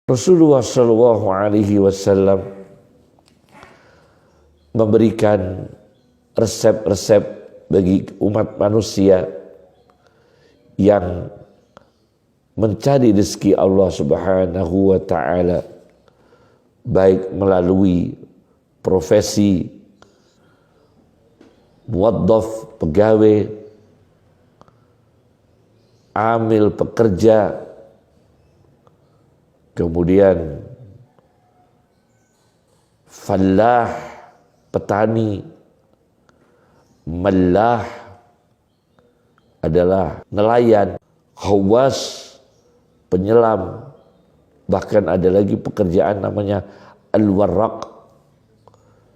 Rasulullah Shallallahu Alaihi Wasallam memberikan resep-resep bagi umat manusia yang mencari rezeki Allah Subhanahu wa Ta'ala, baik melalui profesi muwaddaf, pegawai, amil, pekerja, kemudian fallah, petani, mallah adalah nelayan, khawas, penyelam, bahkan ada lagi pekerjaan namanya al-warraq,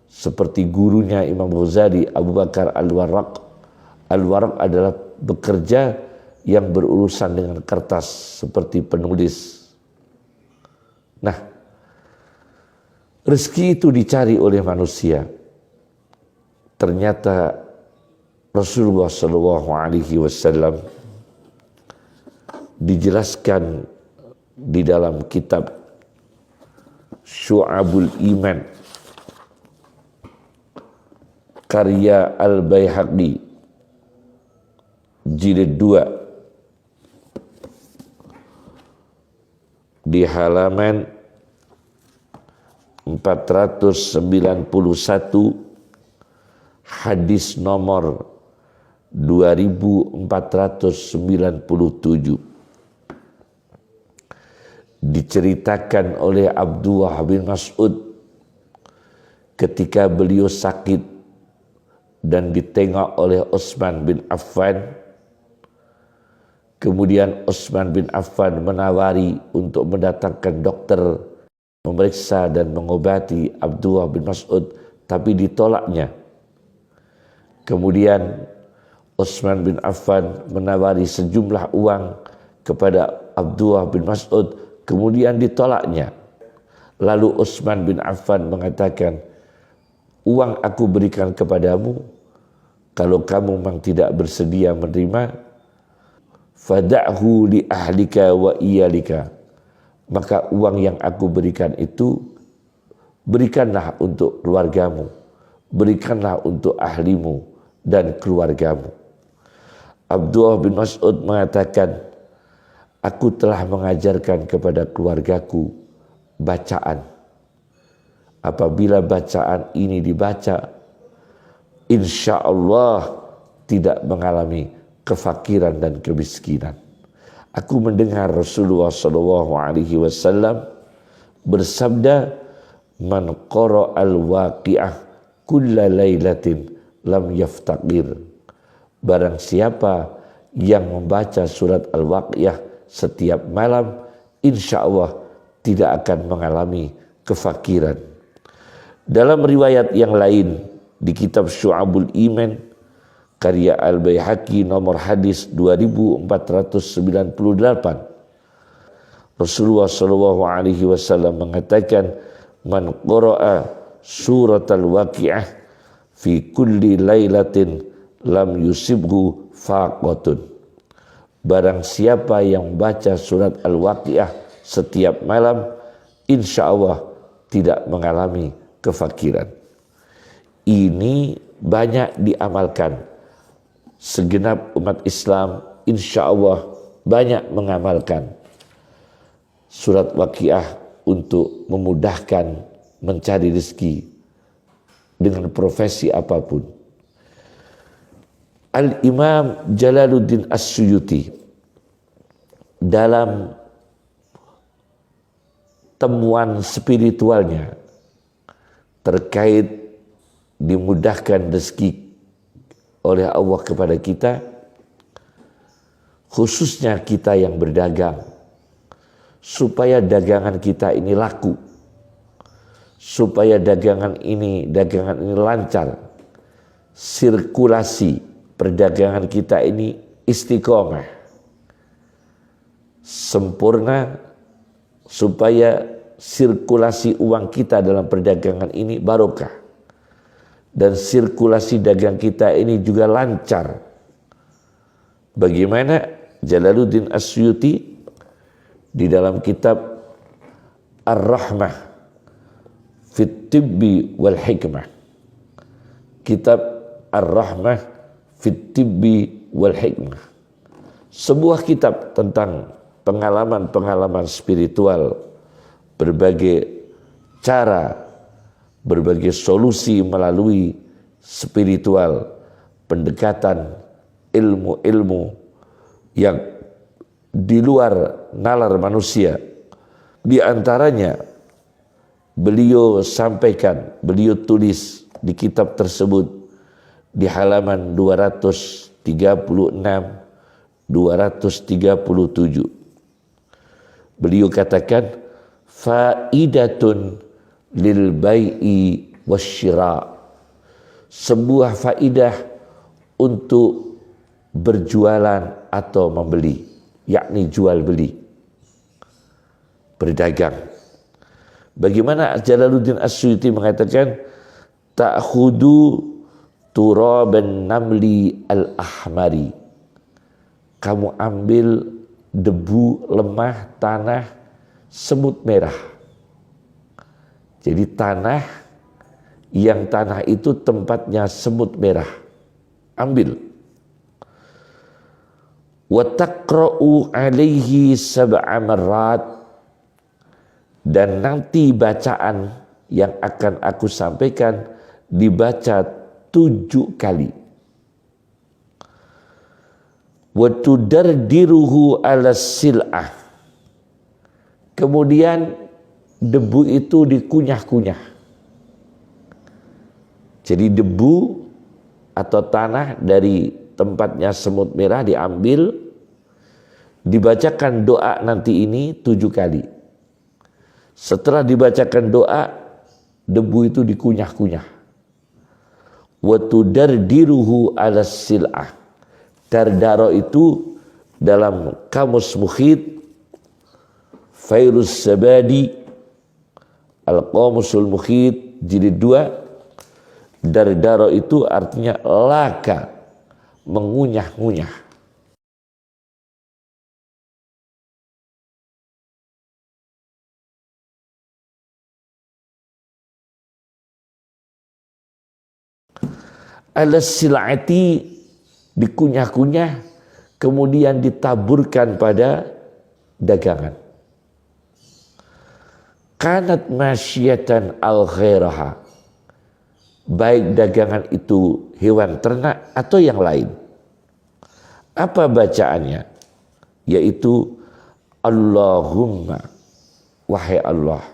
seperti gurunya Imam Ghazali, Abu Bakar al-Warraq. Al-warraq adalah bekerja yang berurusan dengan kertas seperti penulis. Nah, rezeki itu dicari oleh manusia. Ternyata Rasulullah Shallallahu Alaihi Wasallam dijelaskan di dalam kitab Syu'abul Iman karya Al-Baihaqi jilid 2 di halaman 491, hadis nomor 2497, diceritakan oleh Abdullah bin Mas'ud ketika beliau sakit dan ditengok oleh Utsman bin Affan. Kemudian Utsman bin Affan menawari untuk mendatangkan dokter memeriksa dan mengobati Abdullah bin Mas'ud, tapi ditolaknya. Kemudian Utsman bin Affan menawari sejumlah uang kepada Abdullah bin Mas'ud, kemudian ditolaknya. Lalu Utsman bin Affan mengatakan, uang aku berikan kepadamu, kalau kamu memang tidak bersedia menerima, fada'hu li ahlika wa iyalika, maka uang yang aku berikan itu berikanlah untuk keluargamu, berikanlah untuk ahlimu dan keluargamu. Abdullah bin Mas'ud mengatakan, aku telah mengajarkan kepada keluargaku bacaan. Apabila bacaan ini dibaca, insya Allah tidak mengalami kefakiran dan kemiskinan. Aku mendengar Rasulullah Shallallahu Alaihi Wasallam bersabda, man qara al-waqi'ah kulla lailatin lam yaftaqir. Barang siapa yang membaca surat al-waqi'ah setiap malam, insya Allah tidak akan mengalami kefakiran. Dalam riwayat yang lain di kitab Syu'abul Iman karya Al-Baihaqi nomor hadis 2498, Rasulullah Shallallahu Alaihi Wasallam mengatakan, man qara'a surat al-waqi'ah fi kulli lailatin lam yusibhu faqatun. Barang siapa yang membaca surat al-waqi'ah setiap malam, insya Allah tidak mengalami kefakiran. Ini banyak diamalkan. Segenap umat Islam insya Allah banyak mengamalkan surat Waqiah untuk memudahkan mencari rezeki dengan profesi apapun. Al-Imam Jalaluddin As-Suyuti dalam temuan spiritualnya terkait dimudahkan rezeki oleh Allah kepada kita, khususnya kita yang berdagang, supaya dagangan kita ini laku, supaya dagangan ini lancar, sirkulasi perdagangan kita ini istiqomah, sempurna, supaya sirkulasi uang kita dalam perdagangan ini barokah. Dan sirkulasi dagang kita ini juga lancar. Bagaimana Jalaluddin As-Suyuti di dalam kitab Ar-Rahmah fit Tibbi wal Hikmah. Kitab Ar-Rahmah fit Tibbi wal Hikmah. Sebuah kitab tentang pengalaman-pengalaman spiritual, berbagai cara, berbagai solusi melalui spiritual, pendekatan ilmu-ilmu yang di luar nalar manusia. Di antaranya beliau sampaikan, beliau tulis di kitab tersebut di halaman 236 237. Beliau katakan faidatun lil bai'i wasyira. Sebuah faidah untuk berjualan atau membeli, yakni jual beli, berdagang. Bagaimana Jalaluddin As-Suyuti mengatakan ta'khudu turaban namli al-ahmari. Kamu ambil debu lemah tanah semut merah. Jadi tanah itu tempatnya semut merah. Ambil. Wa taqra'u alaihi sab'a marrat. Dan nanti bacaan yang akan aku sampaikan dibaca 7 kali. Wa tudardiruhu ala sil'ah. Kemudian debu itu dikunyah-kunyah. Jadi debu atau tanah dari tempatnya semut merah diambil, dibacakan doa nanti ini 7 kali. Setelah dibacakan doa, debu itu dikunyah-kunyah. Wa tudardiruhu ala sil'ah. Dardaro itu dalam Kamus Mukhid Fairuz Zabadi Al-Qamusul Mukhid jilid 2, dardaro itu artinya laka, mengunyah-ngunyah. Al-sil'ati, dikunyah-kunyah, kemudian ditaburkan pada dagangan. Kanat masyatan al-ghairaha, baik dagangan itu hewan ternak atau yang lain. Apa bacaannya? Yaitu Allahumma, wahai Allah,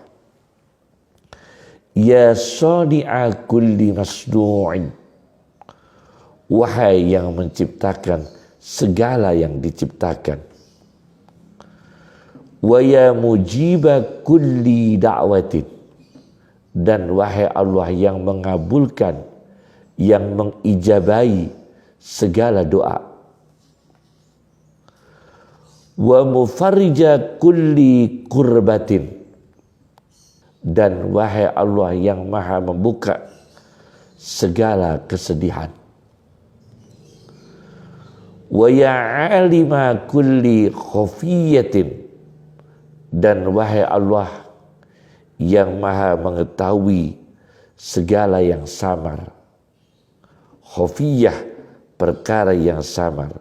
ya sani'a kulli masnu'in, wahai yang menciptakan segala yang diciptakan. Wa ya mujiba kulli da'watin, dan wahai Allah yang mengabulkan, yang mengijabai segala doa. Wa mufarrija kulli kurbatin, dan wahai Allah yang maha membuka segala kesedihan. Wa ya alima kulli khafiyatin, dan wahai Allah yang maha mengetahui segala yang samar. Khafiyah, perkara yang samar.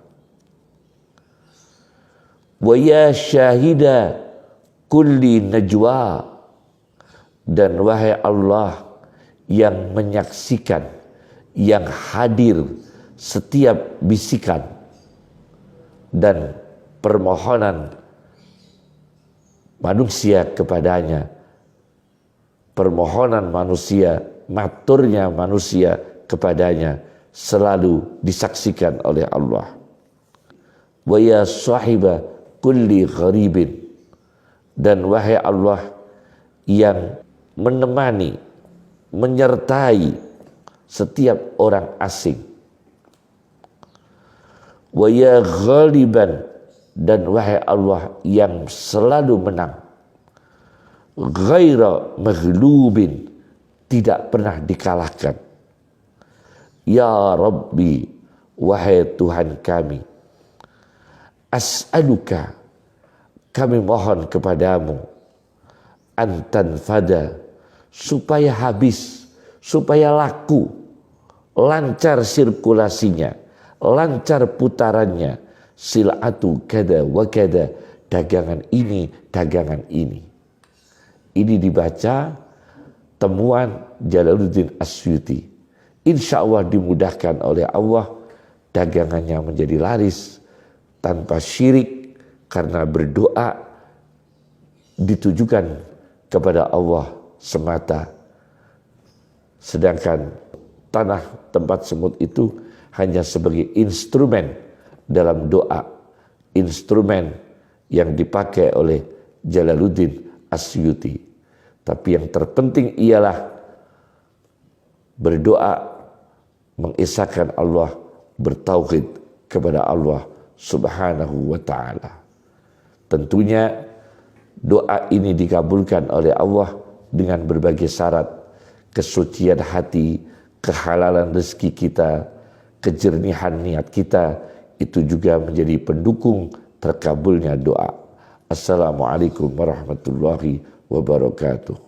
Wa ya syahida kulli najwa, dan wahai Allah yang menyaksikan, yang hadir setiap bisikan dan permohonan manusia kepadanya, permohonan manusia, maturnya manusia kepadanya selalu disaksikan oleh Allah. Wa ya sahiba kulli gharibin, dan wahai Allah yang menemani, menyertai setiap orang asing. Wa ya ghaliban, dan wahai Allah yang selalu menang. Ghaira maghlubin, tidak pernah dikalahkan. Ya Rabbi, wahai Tuhan kami, as'aluka, kami mohon kepadamu, antanfada, supaya habis, supaya laku, lancar sirkulasinya, lancar putarannya, silatu kada wa kada, dagangan ini, dagangan ini. Ini dibaca temuan Jalaluddin Asyuti. Insya Allah dimudahkan oleh Allah, dagangannya menjadi laris tanpa syirik, karena berdoa ditujukan kepada Allah semata. Sedangkan tanah tempat semut itu hanya sebagai instrumen dalam doa, instrumen yang dipakai oleh Jalaluddin Asyuti. Tapi yang terpenting ialah berdoa, mengesahkan Allah, bertauhid kepada Allah Subhanahu wa ta'ala. Tentunya doa ini dikabulkan oleh Allah dengan berbagai syarat: kesucian hati, kehalalan rezeki kita, kejernihan niat kita, itu juga menjadi pendukung terkabulnya doa. Assalamualaikum warahmatullahi wabarakatuh.